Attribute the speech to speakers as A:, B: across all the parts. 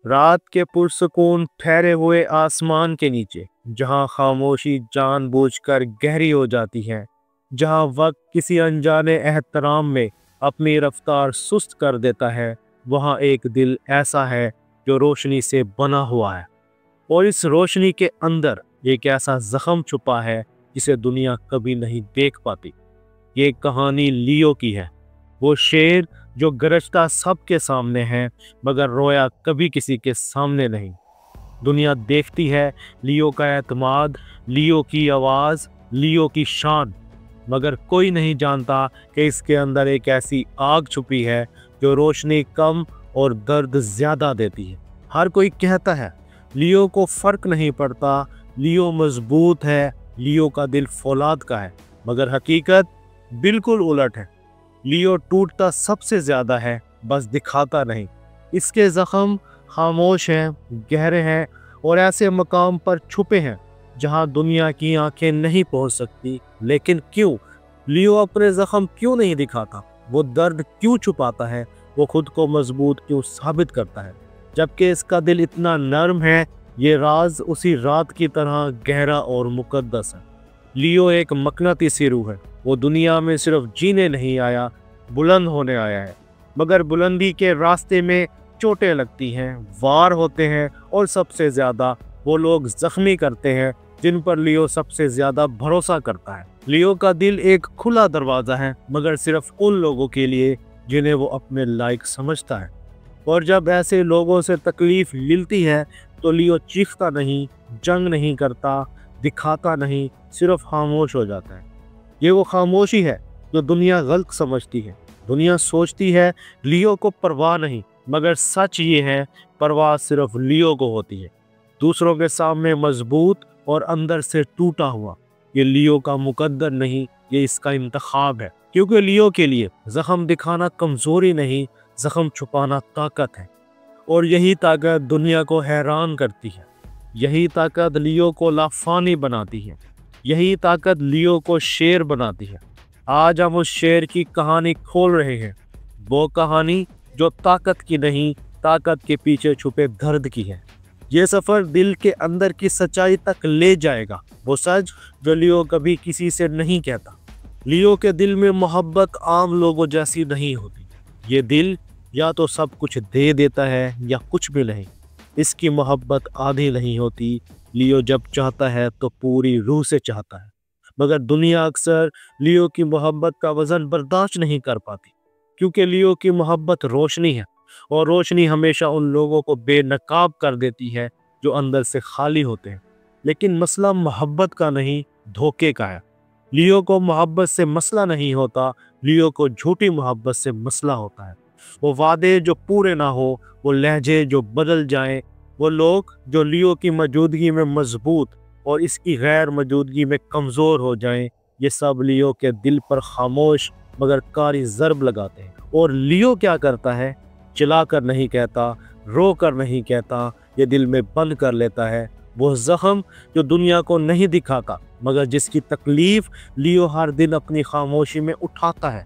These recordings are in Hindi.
A: रात के पुरसुकून ठहरे हुए आसमान के नीचे, जहां खामोशी जानबूझकर गहरी हो जाती है, जहां वक्त किसी अनजाने एहतराम में अपनी रफ्तार सुस्त कर देता है, वहां एक दिल ऐसा है जो रोशनी से बना हुआ है। और इस रोशनी के अंदर एक ऐसा जख्म छुपा है जिसे दुनिया कभी नहीं देख पाती। ये कहानी लियो की है, वो शेर जो गरजता सबके सामने है मगर रोया कभी किसी के सामने नहीं। दुनिया देखती है लियो का एतमाद, लियो की आवाज़, लियो की शान, मगर कोई नहीं जानता कि इसके अंदर एक ऐसी आग छुपी है जो रोशनी कम और दर्द ज़्यादा देती है। हर कोई कहता है लियो को फ़र्क नहीं पड़ता, लियो मजबूत है, लियो का दिल फौलाद का है, मगर हकीकत बिल्कुल उलट है। लियो टूटता सबसे ज़्यादा है, बस दिखाता नहीं। इसके ज़ख्म खामोश हैं, गहरे हैं और ऐसे मकाम पर छुपे हैं जहां दुनिया की आंखें नहीं पहुंच सकती। लेकिन क्यों? लियो अपने ज़ख्म क्यों नहीं दिखाता? वो दर्द क्यों छुपाता है? वो खुद को मजबूत क्यों साबित करता है? जबकि इसका दिल इतना नर्म है। ये राज उसी रात की तरह गहरा और मुकद्दस है। लियो एक मकनातीसी रूह है। वो दुनिया में सिर्फ जीने नहीं आया, बुलंद होने आया है। मगर बुलंदी के रास्ते में चोटें लगती हैं, वार होते हैं और सबसे ज़्यादा वो लोग ज़ख्मी करते हैं जिन पर लियो सबसे ज़्यादा भरोसा करता है। लियो का दिल एक खुला दरवाज़ा है, मगर सिर्फ उन लोगों के लिए जिन्हें वो अपने लायक समझता है। और जब ऐसे लोगों से तकलीफ़ मिलती है तो लियो चीखता नहीं, जंग नहीं करता, दिखाता नहीं, सिर्फ खामोश हो जाता है। ये वो खामोशी है जो दुनिया गलत समझती है। दुनिया सोचती है लियो को परवाह नहीं, मगर सच ये है परवाह सिर्फ लियो को होती है। दूसरों के सामने मजबूत और अंदर से टूटा हुआ। ये लियो का मुकद्दर नहीं, ये इसका इंतखाब है। क्योंकि लियो के लिए जख्म दिखाना कमजोरी नहीं, जख्म छुपाना ताकत है। और यही ताकत दुनिया को हैरान करती है। यही ताकत लियो को लाफानी बनाती है। यही ताकत लियो को शेर बनाती है। आज हम उस शेर की कहानी खोल रहे हैं, वो कहानी जो ताकत की नहीं, ताकत के पीछे छुपे दर्द की है। ये सफ़र दिल के अंदर की सच्चाई तक ले जाएगा, वो सच जो लियो कभी किसी से नहीं कहता। लियो के दिल में मोहब्बत आम लोगों जैसी नहीं होती। ये दिल या तो सब कुछ दे देता है या कुछ भी नहीं। इसकी मोहब्बत आधी नहीं होती। लियो जब चाहता है तो पूरी रूह से चाहता है, मगर दुनिया अक्सर लियो की मोहब्बत का वज़न बर्दाश्त नहीं कर पाती। क्योंकि लियो की मोहब्बत रोशनी है और रोशनी हमेशा उन लोगों को बेनकाब कर देती है जो अंदर से खाली होते हैं। लेकिन मसला मोहब्बत का नहीं, धोखे का है। लियो को मोहब्बत से मसला नहीं होता, लियो को झूठी मोहब्बत से मसला होता है। वो वादे जो पूरे ना हो, वो लहजे जो बदल जाएं, वो लोग जो लियो की मौजूदगी में मजबूत और इसकी गैर मौजूदगी में कमज़ोर हो जाएं, ये सब लियो के दिल पर खामोश मगर कारी ज़रब लगाते हैं। और लियो क्या करता है? चिल्ला कर नहीं कहता, रो कर नहीं कहता, ये दिल में बंद कर लेता है। वो ज़ख्म जो दुनिया को नहीं दिखाता, मगर जिसकी तकलीफ़ लियो हर दिन अपनी खामोशी में उठाता है।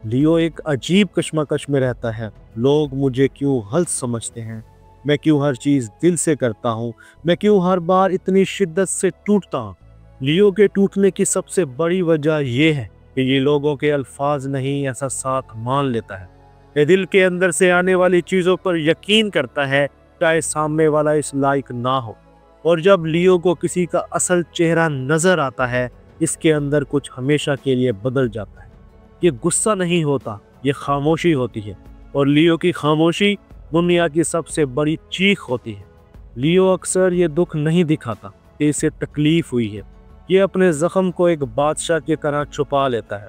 A: लियो एक अजीब कश्मकश में रहता है। लोग मुझे क्यों गलत समझते हैं? मैं क्यों हर चीज़ दिल से करता हूँ? मैं क्यों हर बार इतनी शिद्दत से टूटता हूँ? लियो के टूटने की सबसे बड़ी वजह यह है कि ये लोगों के अल्फाज नहीं, ऐसा साथ मान लेता है। ये दिल के अंदर से आने वाली चीज़ों पर यकीन करता है, चाहे सामने वाला इस लायक ना हो। और जब लियो को किसी का असल चेहरा नज़र आता है, इसके अंदर कुछ हमेशा के लिए बदल जाता है। ये गुस्सा नहीं होता, ये खामोशी होती है। और लियो की खामोशी दुनिया की सबसे बड़ी चीख होती है। लियो अक्सर ये दुख नहीं दिखाता कि इसे तकलीफ़ हुई है। ये अपने ज़ख्म को एक बादशाह की तरह छुपा लेता है।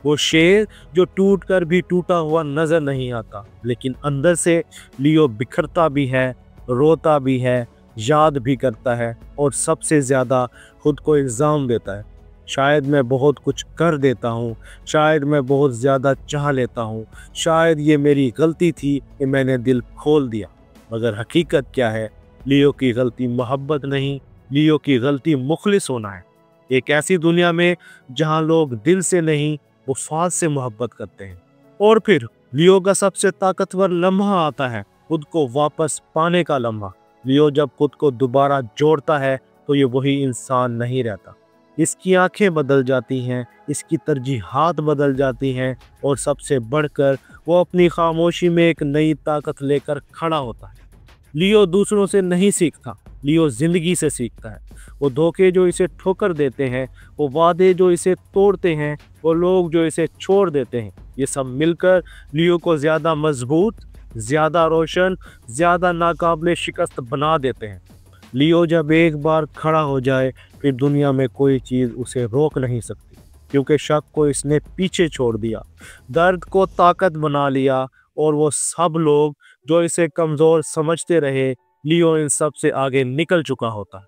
A: वो शेर जो टूट कर भी टूटा हुआ नज़र नहीं आता, लेकिन अंदर से लियो बिखरता भी है, रोता भी है, याद भी करता है और सबसे ज़्यादा खुद को इल्ज़ाम देता है। शायद मैं बहुत कुछ कर देता हूँ, शायद मैं बहुत ज़्यादा चाह लेता हूँ, शायद ये मेरी गलती थी कि मैंने दिल खोल दिया। मगर हकीकत क्या है? लियो की गलती मोहब्बत नहीं, लियो की गलती मुखलिस होना है। एक ऐसी दुनिया में जहाँ लोग दिल से नहीं, वफ़ाद से मोहब्बत करते हैं। और फिर लियो का सबसे ताकतवर लम्हा आता है खुद को वापस पाने का लम्हा। लियो जब खुद को दोबारा जोड़ता है तो ये वही इंसान नहीं रहता। इसकी आंखें बदल जाती हैं, इसकी तरजीहात बदल जाती हैं और सबसे बढ़कर वो अपनी खामोशी में एक नई ताकत लेकर खड़ा होता है। लियो दूसरों से नहीं सीखता, लियो जिंदगी से सीखता है। वो धोखे जो इसे ठोकर देते हैं, वो वादे जो इसे तोड़ते हैं, वो लोग जो इसे छोड़ देते हैं, ये सब मिलकर लियो को ज़्यादा मजबूत, ज़्यादा रोशन, ज़्यादा नाकाबिले शिकस्त बना देते हैं। लियो जब एक बार खड़ा हो जाए फिर दुनिया में कोई चीज़ उसे रोक नहीं सकती, क्योंकि शक को इसने पीछे छोड़ दिया, दर्द को ताकत बना लिया और वो सब लोग जो इसे कमज़ोर समझते रहे, लियो इन सब से आगे निकल चुका होता है।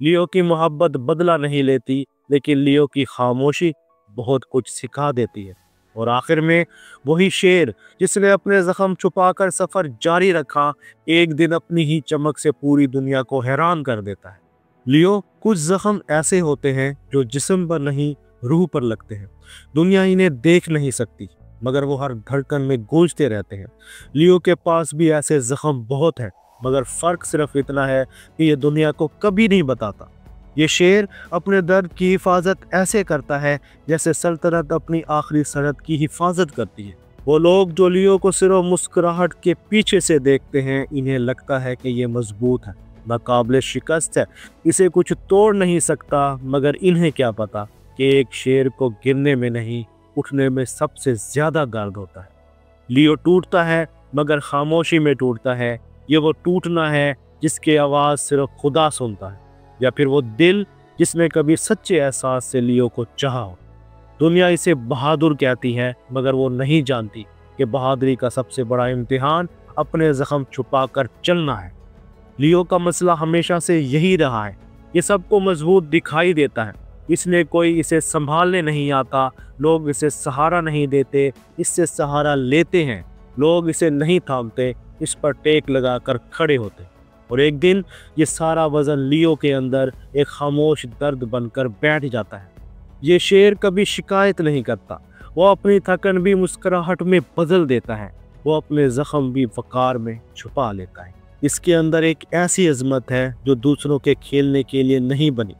A: लियो की मोहब्बत बदला नहीं लेती, लेकिन लियो की खामोशी बहुत कुछ सिखा देती है। और आखिर में वही शेर जिसने अपने ज़ख्म छुपाकर सफ़र जारी रखा, एक दिन अपनी ही चमक से पूरी दुनिया को हैरान कर देता है। लियो, कुछ ज़ख्म ऐसे होते हैं जो जिस्म पर नहीं रूह पर लगते हैं। दुनिया इन्हें देख नहीं सकती, मगर वो हर धड़कन में गूंजते रहते हैं। लियो के पास भी ऐसे ज़ख्म बहुत हैं, मगर फ़र्क सिर्फ इतना है कि ये दुनिया को कभी नहीं बताता। ये शेर अपने दर्द की हिफाजत ऐसे करता है जैसे सल्तनत अपनी आखिरी सरहद की हिफाजत करती है। वो लोग जो लियो को सिर्फ मुस्कुराहट के पीछे से देखते हैं, इन्हें लगता है कि ये मजबूत है, नाकाबिले शिकस्त है, इसे कुछ तोड़ नहीं सकता। मगर इन्हें क्या पता कि एक शेर को गिरने में नहीं, उठने में सबसे ज़्यादा दर्द होता है। लियो टूटता है, मगर खामोशी में टूटता है। ये वो टूटना है जिसकी आवाज़ सिर्फ खुदा सुनता है, या फिर वो दिल जिसने कभी सच्चे एहसास से लियो को चाहा हो। दुनिया इसे बहादुर कहती है, मगर वो नहीं जानती कि बहादुरी का सबसे बड़ा इम्तिहान अपने ज़ख्म छुपा कर चलना है। लियो का मसला हमेशा से यही रहा है, ये सबको मजबूत दिखाई देता है, इसलिए कोई इसे संभालने नहीं आता। लोग इसे सहारा नहीं देते, इससे सहारा लेते हैं। लोग इसे नहीं थामते, इस पर टेक लगाकर खड़े होते। और एक दिन ये सारा वज़न लियो के अंदर एक खामोश दर्द बनकर बैठ जाता है। ये शेर कभी शिकायत नहीं करता, वो अपनी थकन भी मुस्कुराहट में बदल देता है, वो अपने ज़ख्म भी वक़ार में छुपा लेता है। इसके अंदर एक ऐसी अज़मत है जो दूसरों के खेलने के लिए नहीं बनी।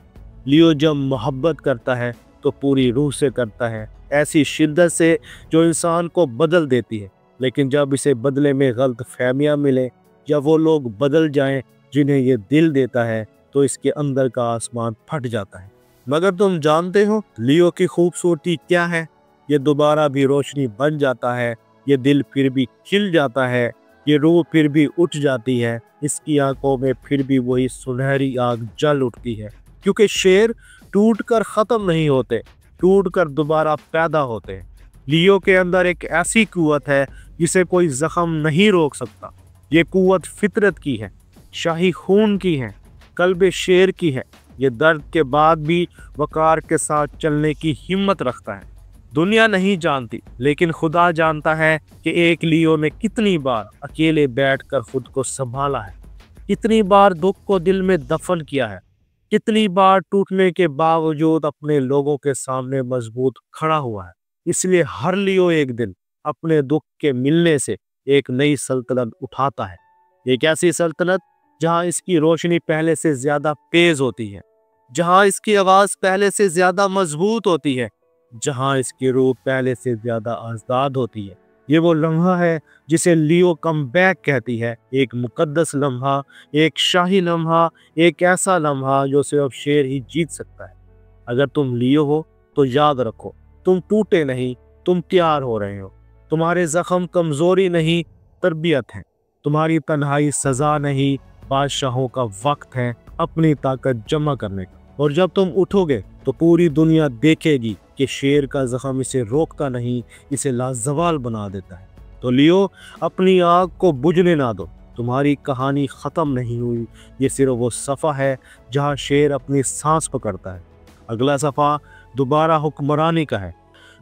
A: लियो जब मोहब्बत करता है तो पूरी रूह से करता है, ऐसी शिद्दत से जो इंसान को बदल देती है। लेकिन जब इसे बदले में गलत फहमियाँ मिले या वो लोग बदल जाएं जिन्हें ये दिल देता है, तो इसके अंदर का आसमान फट जाता है। मगर तुम जानते हो लियो की खूबसूरती क्या है? ये दोबारा भी रोशनी बन जाता है, ये दिल फिर भी खिल जाता है, ये रूह फिर भी उठ जाती है, इसकी आंखों में फिर भी वही सुनहरी आग जल उठती है। क्योंकि शेर टूट कर ख़त्म नहीं होते, टूट कर दोबारा पैदा होते हैं। लियो के अंदर एक ऐसी कुव्वत है जिसे कोई ज़ख्म नहीं रोक सकता। ये कुव्वत फितरत की है, शाही खून की है, कल्बे शेर की है। ये दर्द के बाद भी वक़ार के साथ चलने की हिम्मत रखता है। दुनिया नहीं जानती, लेकिन खुदा जानता है कि एक लियो ने कितनी बार अकेले बैठकर खुद को संभाला है, कितनी बार दुख को दिल में दफन किया है, कितनी बार टूटने के बावजूद अपने लोगों के सामने मजबूत खड़ा हुआ है। इसलिए हर लियो एक दिन अपने दुख के मिलने से एक नई सल्तनत उठाता है। एक ऐसी सल्तनत जहां इसकी रोशनी पहले से ज्यादा तेज होती है, जहां इसकी आवाज पहले से ज्यादा मजबूत होती है, जहां इसकी रूह पहले से ज्यादा आजाद होती है। ये वो लम्हा है जिसे लियो कम बैक कहती है, एक मुकद्दस लम्हा, एक शाही लम्हा, एक ऐसा लम्हा जो सिर्फ शेर ही जीत सकता है। अगर तुम लियो हो तो याद रखो, तुम टूटे नहीं, तुम तैयार हो रहे हो। तुम्हारे जख्म कमजोरी नहीं, तरबियत है। तुम्हारी तन्हाई सजा नहीं, बादशाहों का वक्त है अपनी ताकत जमा करने का। और जब तुम उठोगे तो पूरी दुनिया देखेगी कि शेर का जख्म इसे रोकता नहीं, इसे लाजवाल बना देता है। तो लियो, अपनी आग को बुझने ना दो। तुम्हारी कहानी ख़त्म नहीं हुई, ये सिर्फ वो सफ़ा है जहाँ शेर अपनी सांस पकड़ता है। अगला सफ़ा दोबारा हुक्मरानी का है।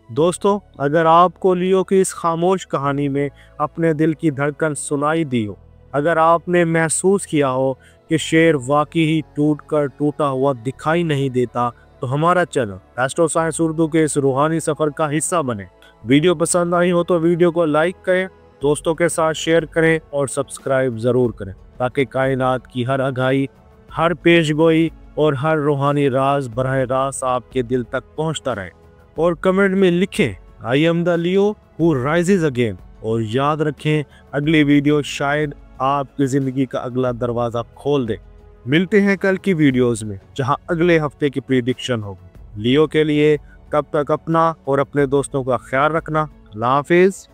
A: दोस्तों, अगर आपको लियो की इस खामोश कहानी में अपने दिल की धड़कन सुनाई दी हो, अगर आपने महसूस किया हो कि शेर वाकई ही टूट कर टूटा हुआ दिखाई नहीं देता, तो हमारा चैनल एस्ट्रो साइंस उर्दू के इस रूहानी सफ़र का हिस्सा बने। वीडियो पसंद आई हो तो वीडियो को लाइक करें, दोस्तों के साथ शेयर करें और सब्सक्राइब ज़रूर करें ताकि कायनात की हर आगाही, हर पेशगोई और हर रूहानी राज बरह रास्त आपके दिल तक पहुंचता रहे। और कमेंट में लिखें I am the Leo who rises again. और याद रखें अगली वीडियो शायद आपकी ज़िंदगी का अगला दरवाज़ा खोल दे। मिलते हैं कल की वीडियोस में जहां अगले हफ्ते की प्रेडिक्शन होगी। लियो के लिए तब तक अपना और अपने दोस्तों का ख्याल रखना। अल्लाह हाफिज़।